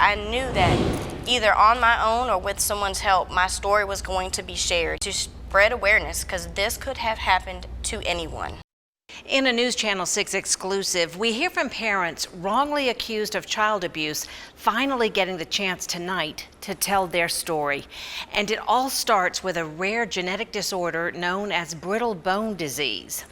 I knew that either on my own or with someone's help, my story was going to be shared to spread awareness, because this could have happened to anyone. In a News Channel 6 exclusive, we hear from parents wrongly accused of child abuse finally getting the chance tonight to tell their story. And it all starts with a rare genetic disorder known as brittle bone disease.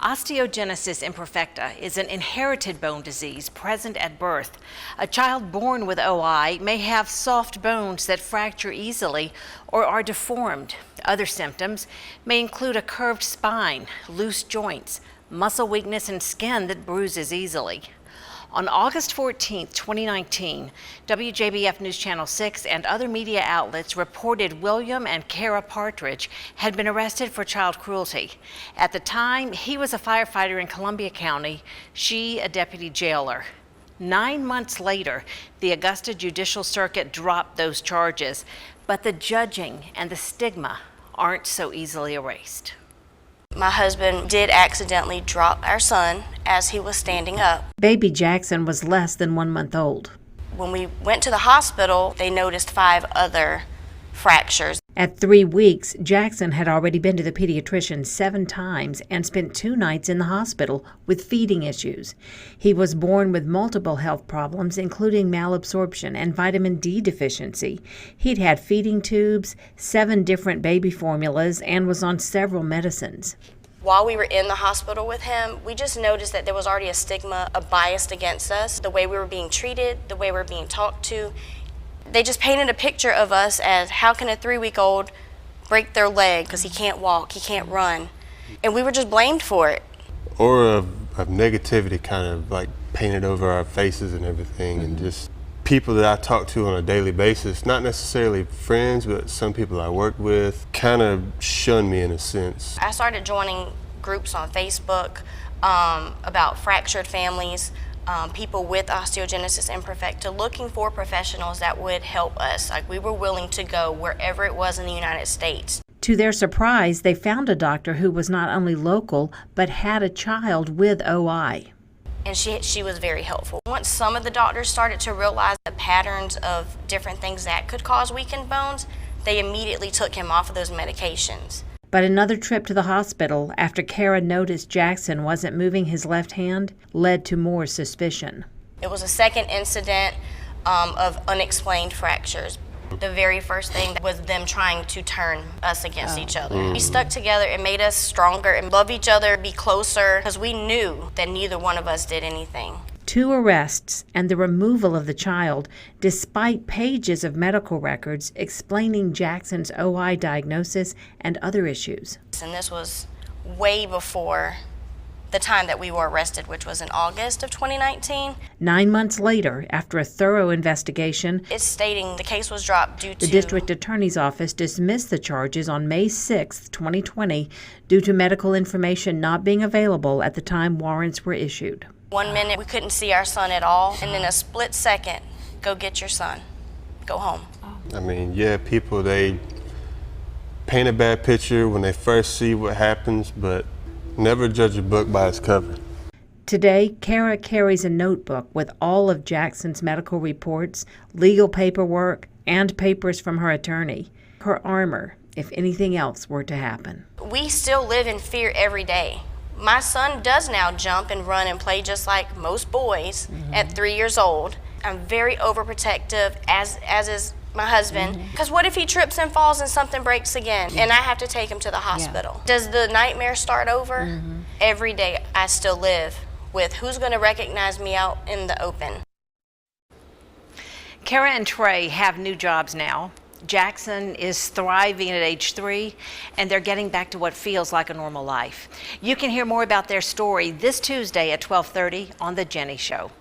Osteogenesis imperfecta is an inherited bone disease present at birth. A child born with OI may have soft bones that fracture easily or are deformed. Other symptoms may include a curved spine, loose joints, muscle weakness, and skin that bruises easily. On August 14, 2019, WJBF News Channel 6 and other media outlets reported William and Cara Partridge had been arrested for child cruelty. At the time, he was a firefighter in Columbia County, she a deputy jailer. 9 months later, the Augusta Judicial Circuit dropped those charges, but the judging and the stigma aren't so easily erased. My husband did accidentally drop our son as he was standing up. Baby Jackson was less than 1 month old. When we went to the hospital, they noticed 5 other fractures. At 3 weeks, Jackson had already been to the pediatrician 7 times and spent 2 nights in the hospital with feeding issues. He was born with multiple health problems, including malabsorption and vitamin D deficiency. He'd had feeding tubes, 7 different baby formulas, and was on several medicines. While we were in the hospital with him, we just noticed that there was already a stigma, a bias against us, the way we were being treated, the way we were being talked to. They just painted a picture of us as, how can a 3-week-old break their leg because he can't walk, he can't run? And we were just blamed for it. Aura of negativity kind of like painted over our faces and everything, and just people that I talk to on a daily basis, not necessarily friends, but some people I work with, kind of shunned me in a sense. I started joining groups on Facebook about fractured families, people with osteogenesis imperfecta, looking for professionals that would help us. Like, we were willing to go wherever it was in the United States. To their surprise, they found a doctor who was not only local, but had a child with OI. And she was very helpful. Once some of the doctors started to realize the patterns of different things that could cause weakened bones, they immediately took him off of those medications. But another trip to the hospital after Cara noticed Jackson wasn't moving his left hand led to more suspicion. It was a second incident of unexplained fractures. The very first thing was them trying to turn us against each other. We stuck together. It made us stronger and love each other, be closer, because we knew that neither one of us did anything. 2 arrests and the removal of the child, despite pages of medical records explaining Jackson's OI diagnosis and other issues. And this was way before the time that we were arrested, which was in August of 2019. 9 months later, after a thorough investigation, it's stating the case was dropped due to... The district attorney's office dismissed the charges on May 6, 2020, due to medical information not being available at the time warrants were issued. 1 minute we couldn't see our son at all, and in a split second, go get your son, go home. I mean, yeah, people, they paint a bad picture when they first see what happens, but never judge a book by its cover. Today, Cara carries a notebook with all of Jackson's medical reports, legal paperwork, and papers from her attorney. Her armor, if anything else were to happen. We still live in fear every day. My son does now jump and run and play just like most boys at 3 years old. I'm very overprotective, as is my husband, because what if he trips and falls and something breaks again and I have to take him to the hospital? Does the nightmare start over? Every day I still live with who's going to recognize me out in the open. Cara and Trey have new jobs now. Jackson is thriving at age 3, and they're getting back to what feels like a normal life. You can hear more about their story this Tuesday at 12:30 on The Jenny Show.